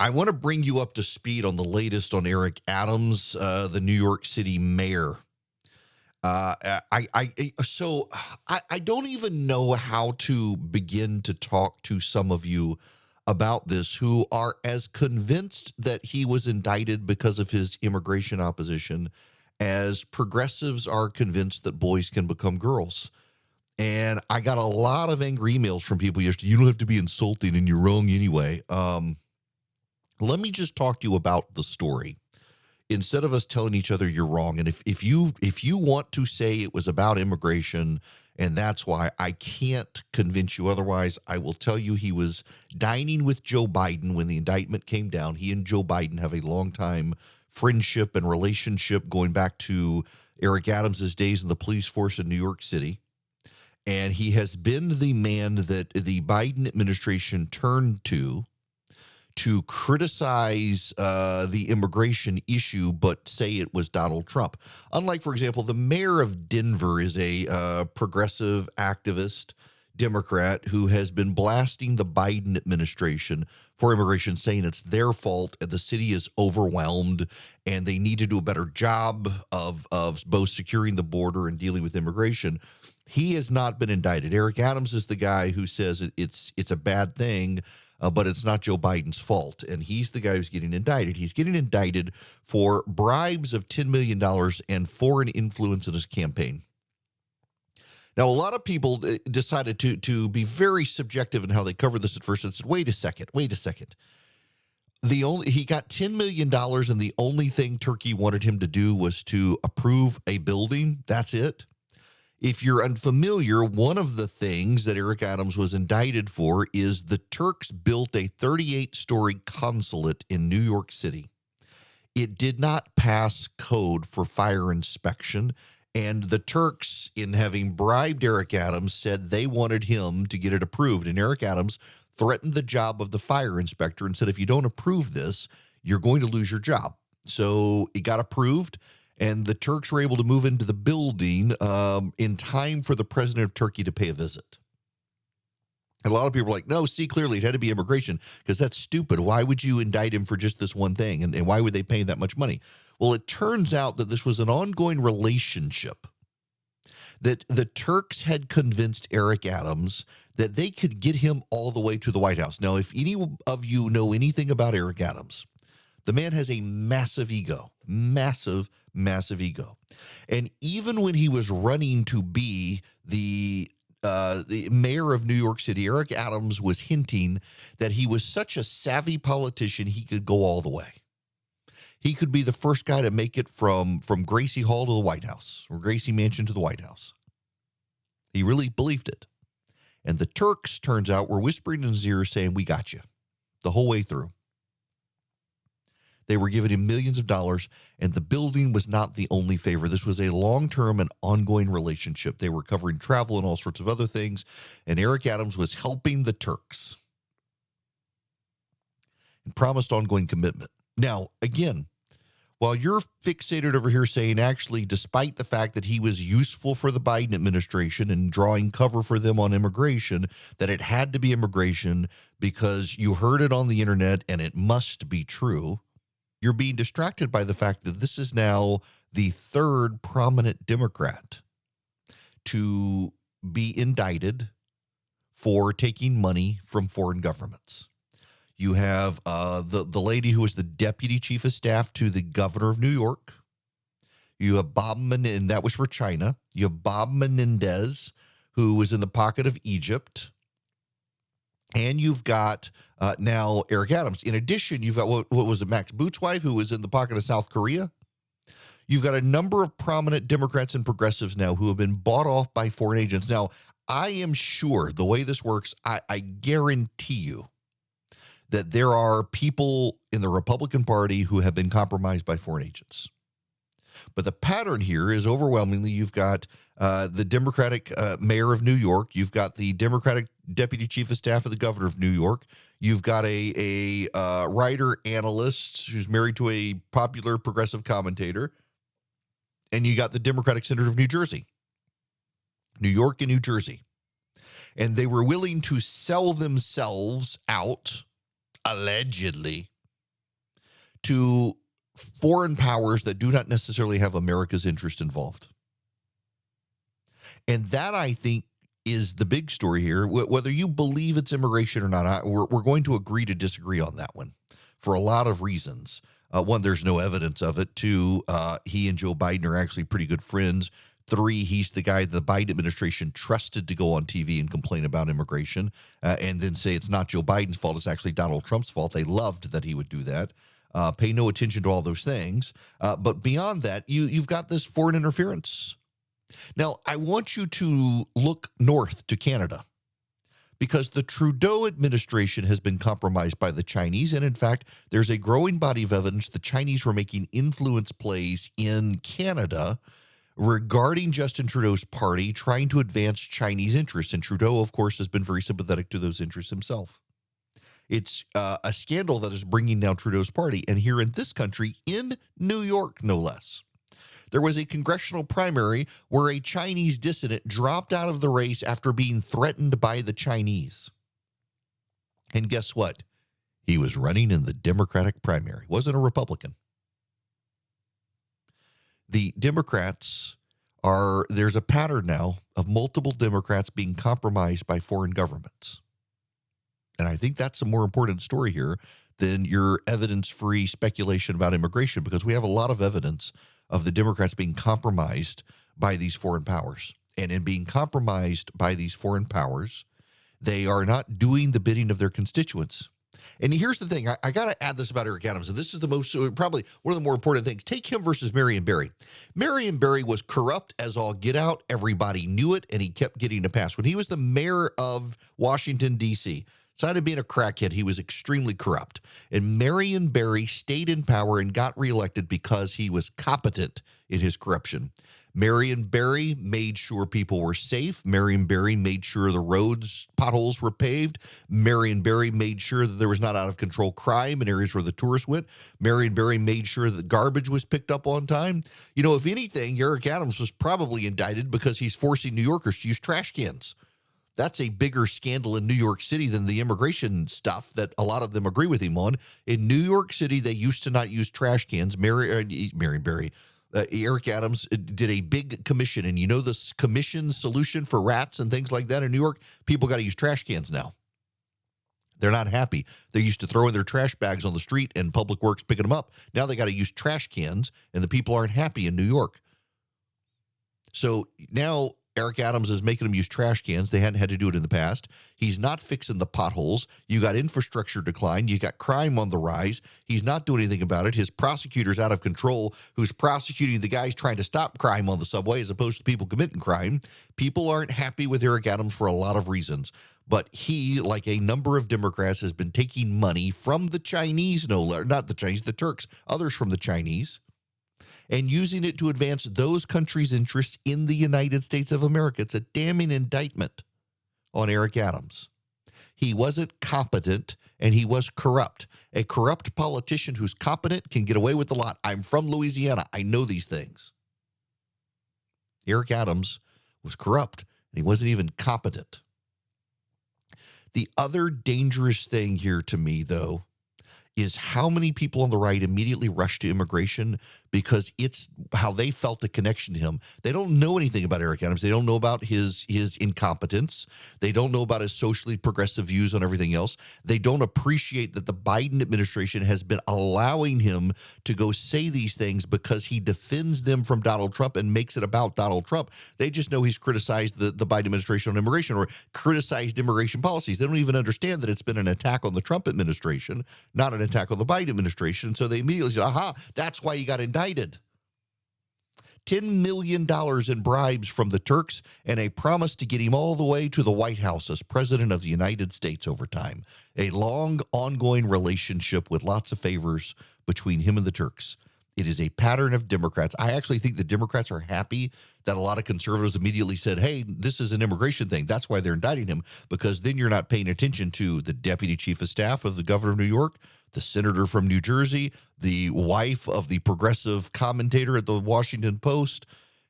I want to bring you up to speed on the latest on Erick Adams, the New York City mayor. I don't even know how to begin to talk to some of you about this who are as convinced that he was indicted because of his immigration opposition as progressives are convinced that boys can become girls. And I got a lot of angry emails from people yesterday. You don't have to be insulting and you're wrong anyway. Let me just talk to you about the story instead of us telling each other you're wrong. And if you want to say it was about immigration and that's why I can't convince you otherwise, I will tell you he was dining with Joe Biden when the indictment came down. He and Joe Biden have a long time friendship and relationship going back to Erick Adams's days in the police force in New York City. And he has been the man that the Biden administration turned to criticize the immigration issue, but say it was Donald Trump. Unlike, for example, the mayor of Denver is a progressive activist Democrat who has been blasting the Biden administration for immigration, saying it's their fault and the city is overwhelmed and they need to do a better job of both securing the border and dealing with immigration. He has not been indicted. Erick Adams is the guy who says it's a bad thing, but it's not Joe Biden's fault. And he's the guy who's getting indicted. He's getting indicted for bribes of $10 million and foreign influence in his campaign. Now, a lot of people decided to be very subjective in how they covered this at first and said, wait a second. He got $10 million and the only thing Turkey wanted him to do was to approve a building. That's it. If you're unfamiliar, one of the things that Erick Adams was indicted for is the Turks built a 38-story consulate in New York City. It did not pass code for fire inspection, and the Turks, in having bribed Erick Adams, said they wanted him to get it approved. And Erick Adams threatened the job of the fire inspector and said, if you don't approve this, you're going to lose your job. So it got approved. And the Turks were able to move into the building in time for the president of Turkey to pay a visit. And a lot of people are like, no, see, clearly it had to be immigration because that's stupid. Why would you indict him for just this one thing? And why would they pay that much money? Well, it turns out that this was an ongoing relationship, that the Turks had convinced Erick Adams that they could get him all the way to the White House. Now, if any of you know anything about Erick Adams, the man has a massive ego, massive ego. And even when he was running to be the mayor of New York City, Erick Adams was hinting that he was such a savvy politician, he could go all the way. He could be the first guy to make it from Gracie Hall to the White House, or Gracie Mansion to the White House. He really believed it. And the Turks, turns out, were whispering in his ear saying, we got you, the whole way through. They were giving him millions of dollars, and the building was not the only favor. This was a long-term and ongoing relationship. They were covering travel and all sorts of other things, and Erick Adams was helping the Turks and promised ongoing commitment. Now, again, while you're fixated over here saying, actually, despite the fact that he was useful for the Biden administration and drawing cover for them on immigration, that it had to be immigration because you heard it on the internet and it must be true, you're being distracted by the fact that this is now the third prominent Democrat to be indicted for taking money from foreign governments. You have the lady who was the deputy chief of staff to the governor of New York. You have Bob Menendez, and that was for China. You have Bob Menendez, who was in the pocket of Egypt. And you've got now Erick Adams. In addition, you've got, what was it, Max Boot's wife, who was in the pocket of South Korea. You've got a number of prominent Democrats and progressives now who have been bought off by foreign agents. Now, I am sure the way this works, I guarantee you that there are people in the Republican Party who have been compromised by foreign agents. But the pattern here is overwhelmingly you've got the Democratic mayor of New York. You've got the Democratic deputy chief of staff of the governor of New York. You've got a writer analyst who's married to a popular progressive commentator. And you got the Democratic senator of New Jersey, New York and New Jersey. And they were willing to sell themselves out, allegedly, to foreign powers that do not necessarily have America's interest involved. And that, I think, is the big story here. Whether you believe it's immigration or not, we're going to agree to disagree on that one for a lot of reasons. One, there's no evidence of it. Two, he and Joe Biden are actually pretty good friends. Three, he's the guy the Biden administration trusted to go on TV and complain about immigration and then say it's not Joe Biden's fault, it's actually Donald Trump's fault. They loved that he would do that. Pay no attention to all those things. But beyond that, you've got this foreign interference. Now, I want you to look north to Canada because the Trudeau administration has been compromised by the Chinese. And in fact, there's a growing body of evidence the Chinese were making influence plays in Canada regarding Justin Trudeau's party trying to advance Chinese interests. And Trudeau, of course, has been very sympathetic to those interests himself. It's a scandal that is bringing down Trudeau's party. And here in this country, in New York, no less, there was a congressional primary where a Chinese dissident dropped out of the race after being threatened by the Chinese. And guess what? He was running in the Democratic primary. Wasn't a Republican. The Democrats there's a pattern now of multiple Democrats being compromised by foreign governments. And I think that's a more important story here than your evidence-free speculation about immigration, because we have a lot of evidence of the Democrats being compromised by these foreign powers. And in being compromised by these foreign powers, they are not doing the bidding of their constituents. And here's the thing. I got to add this about Erick Adams, and this is the most, probably one of the more important things. Take him versus Marion Barry. Marion Barry was corrupt as all get out. Everybody knew it, and he kept getting a pass. When he was the mayor of Washington, D.C., aside of being a crackhead, he was extremely corrupt. And Marion Barry stayed in power and got reelected because he was competent in his corruption. Marion Barry made sure people were safe. Marion Barry made sure the roads, potholes were paved. Marion Barry made sure that there was not out-of-control crime in areas where the tourists went. Marion Barry made sure that garbage was picked up on time. You know, if anything, Erick Adams was probably indicted because he's forcing New Yorkers to use trash cans. That's a bigger scandal in New York City than the immigration stuff that a lot of them agree with him on. In New York City, they used to not use trash cans. Marion Barry, Erick Adams did a big commission. And you know this commission solution for rats and things like that in New York? People got to use trash cans now. They're not happy. They used to throw in their trash bags on the street and Public Works picking them up. Now they got to use trash cans, and the people aren't happy in New York. So now Erick Adams is making them use trash cans. They hadn't had to do it in the past. He's not fixing the potholes. You got infrastructure decline. You got crime on the rise. He's not doing anything about it. His prosecutor's out of control, who's prosecuting the guys trying to stop crime on the subway as opposed to people committing crime. People aren't happy with Erick Adams for a lot of reasons. But he, like a number of Democrats, has been taking money from the Chinese, not the Chinese, the Turks, others from the Chinese, and using it to advance those countries' interests in the United States of America. It's a damning indictment on Erick Adams. He wasn't competent, and he was corrupt. A corrupt politician who's competent can get away with a lot. I'm from Louisiana. I know these things. Erick Adams was corrupt, and he wasn't even competent. The other dangerous thing here to me, though, is how many people on the right immediately rush to immigration because it's how they felt a connection to him. They don't know anything about Erick Adams. They don't know about his incompetence. They don't know about his socially progressive views on everything else. They don't appreciate that the Biden administration has been allowing him to go say these things because he defends them from Donald Trump and makes it about Donald Trump. They just know he's criticized the Biden administration on immigration or criticized immigration policies. They don't even understand that it's been an attack on the Trump administration, not an attack on the Biden administration. So they immediately say, aha, that's why he got indicted. $10 million in bribes from the Turks and a promise to get him all the way to the White House as president of the United States over time. A long, ongoing relationship with lots of favors between him and the Turks. It is a pattern of Democrats. I actually think the Democrats are happy that a lot of conservatives immediately said, hey, this is an immigration thing. That's why they're indicting him, because then you're not paying attention to the deputy chief of staff of the governor of New York, the senator from New Jersey, the wife of the progressive commentator at the Washington Post,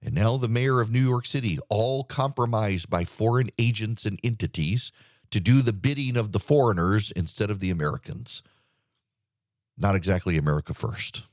and now the mayor of New York City, all compromised by foreign agents and entities to do the bidding of the foreigners instead of the Americans. not exactly America first.